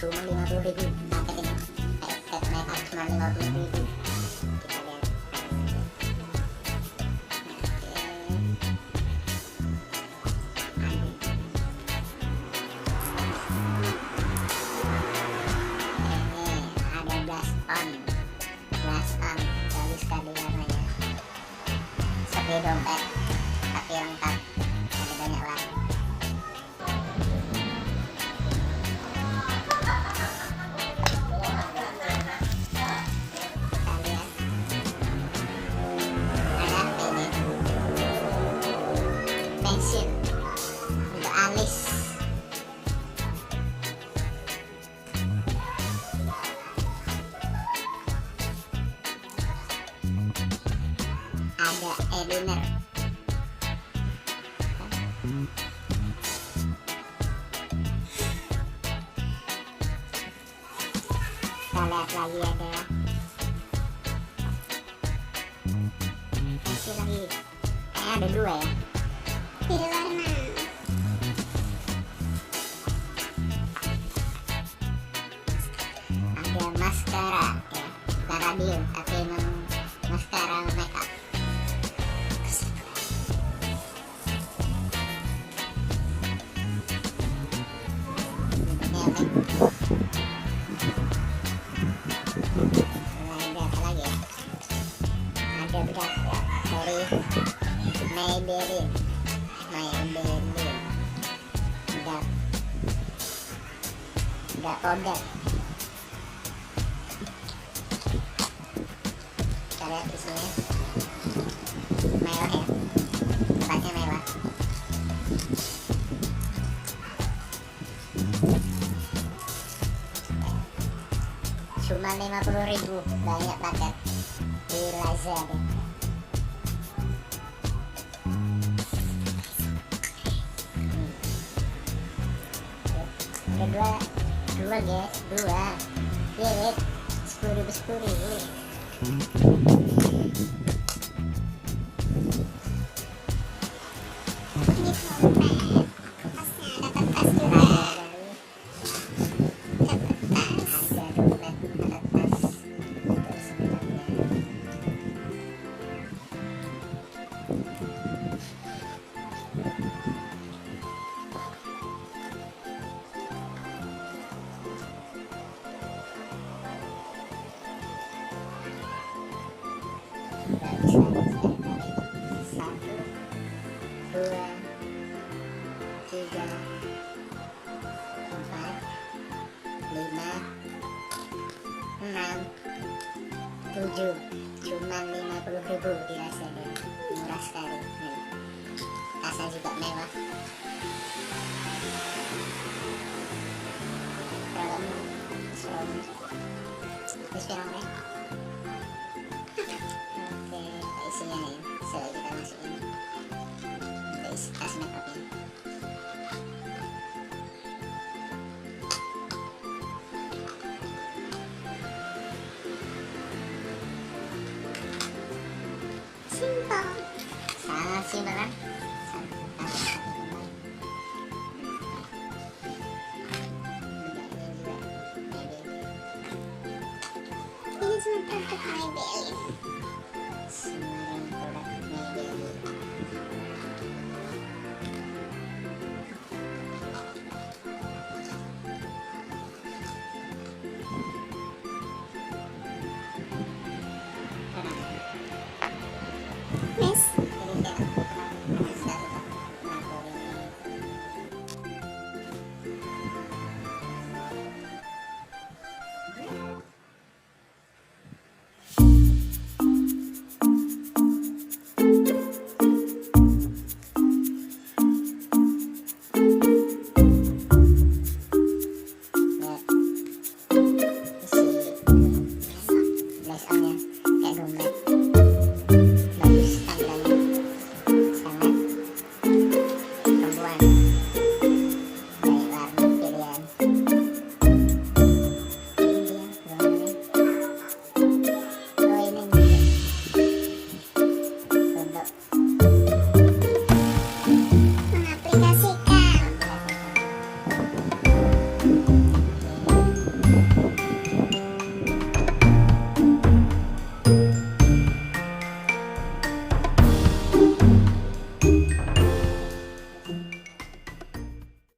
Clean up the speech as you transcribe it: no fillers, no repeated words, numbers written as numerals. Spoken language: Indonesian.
cuma 50.000 paket ini. Paket makeup cuma 50.000. Kita lihat. Blush on, bagus sekali warnanya. Seperti dompet, tapi lengkap. Ada banyak warna. Pensil untuk alis. Ada eyeliner. Kita lihat lagi ada pensil lagi. Ada 2 ya. Pilih warna. Ada maskara ya, bukan radio tapi memang maskara makeup. Ada apa lagi ya? Ada bedak dari Maybelline. Bedak powder. Kita lihat isinya mewah ya, tempatnya mewah. Cuma 50.000, banyak paket di lazada. Ada dua guys, 2 ya, 10.000. Satu, 2, 3, 4, 5, 6, 7. Cuma 50.000 di lazada. Murah sekali. Rasa juga mewah. Produk isinya nih, coba kita masukin untuk isi tas makeupnya. Simpel, sangat simpel kan? Ini cuma produk Maybelline. Sembarang produk Maybelline. Yes, ini aplikasikan.